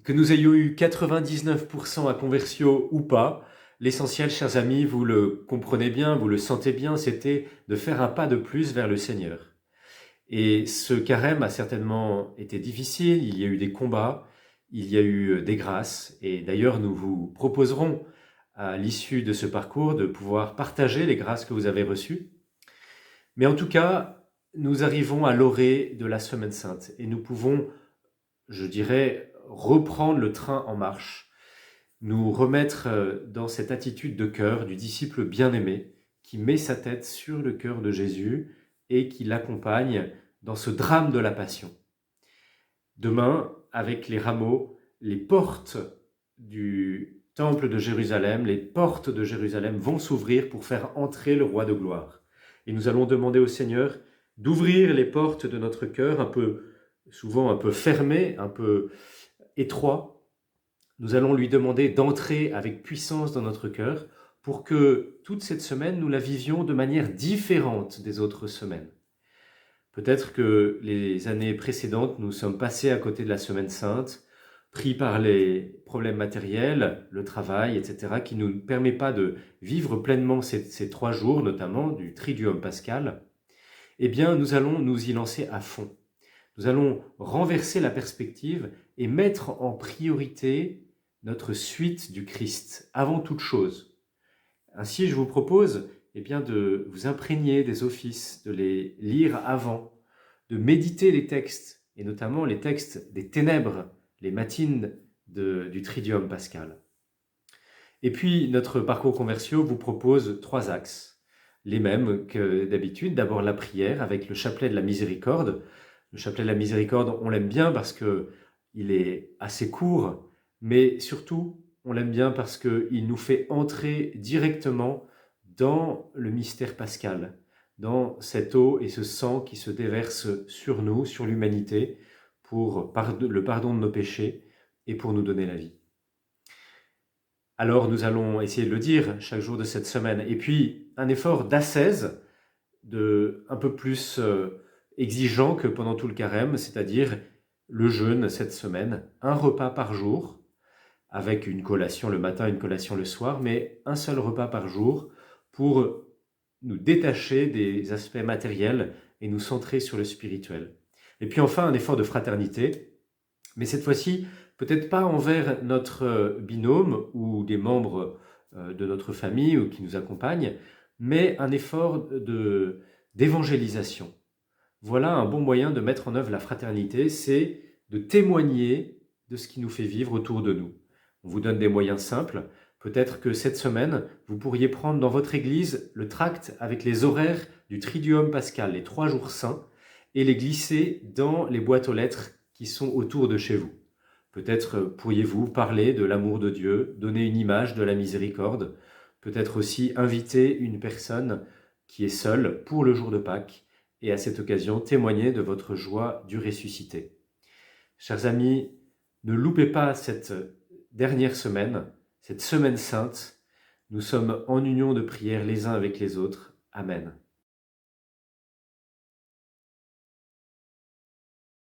Que nous ayons eu 99% à conversion ou pas, l'essentiel, chers amis, vous le comprenez bien, vous le sentez bien, c'était de faire un pas de plus vers le Seigneur. Et ce carême a certainement été difficile, il y a eu des combats, il y a eu des grâces, et d'ailleurs nous vous proposerons à l'issue de ce parcours de pouvoir partager les grâces que vous avez reçues. Mais en tout cas, nous arrivons à l'orée de la Semaine Sainte, et nous pouvons, je dirais, reprendre le train en marche, nous remettre dans cette attitude de cœur du disciple bien-aimé qui met sa tête sur le cœur de Jésus et qui l'accompagne dans ce drame de la Passion. Demain, avec les rameaux, les portes du temple de Jérusalem, les portes de Jérusalem vont s'ouvrir pour faire entrer le roi de gloire. Et nous allons demander au Seigneur d'ouvrir les portes de notre cœur, souvent un peu fermées, un peu étroits. Nous allons lui demander d'entrer avec puissance dans notre cœur pour que toute cette semaine, nous la vivions de manière différente des autres semaines. Peut-être que les années précédentes, nous sommes passés à côté de la Semaine Sainte, pris par les problèmes matériels, le travail, etc., qui ne nous permet pas de vivre pleinement ces 3 jours, notamment du Triduum pascal. Eh bien, nous allons nous y lancer à fond. Nous allons renverser la perspective et mettre en priorité notre suite du Christ, avant toute chose. Ainsi, je vous propose de vous imprégner des offices, de les lire avant, de méditer les textes, et notamment les textes des ténèbres, les matines du Triduum pascal. Et puis, notre parcours conversio vous propose 3 axes, les mêmes que d'habitude. D'abord, la prière avec le chapelet de la miséricorde. Le chapelet de la miséricorde, on l'aime bien parce qu'il est assez court, mais surtout, on l'aime bien parce qu'il nous fait entrer directement dans le mystère pascal, dans cette eau et ce sang qui se déversent sur nous, sur l'humanité, pour le pardon de nos péchés et pour nous donner la vie. Alors nous allons essayer de le dire chaque jour de cette semaine. Et puis un effort d'ascèse, un peu plus exigeant que pendant tout le carême, c'est-à-dire le jeûne cette semaine, un repas par jour, avec une collation le matin, une collation le soir, mais un seul repas par jour pour nous détacher des aspects matériels et nous centrer sur le spirituel. Et puis enfin, un effort de fraternité, mais cette fois-ci, peut-être pas envers notre binôme ou des membres de notre famille ou qui nous accompagnent, mais un effort d'évangélisation. Voilà un bon moyen de mettre en œuvre la fraternité, c'est de témoigner de ce qui nous fait vivre autour de nous. On vous donne des moyens simples. Peut-être que cette semaine, vous pourriez prendre dans votre église le tract avec les horaires du Triduum pascal, les 3 jours saints, et les glisser dans les boîtes aux lettres qui sont autour de chez vous. Peut-être pourriez-vous parler de l'amour de Dieu, donner une image de la miséricorde, peut-être aussi inviter une personne qui est seule pour le jour de Pâques, et à cette occasion témoigner de votre joie du ressuscité. Chers amis, ne loupez pas cette dernière semaine, cette semaine sainte. Nous sommes en union de prière les uns avec les autres. Amen.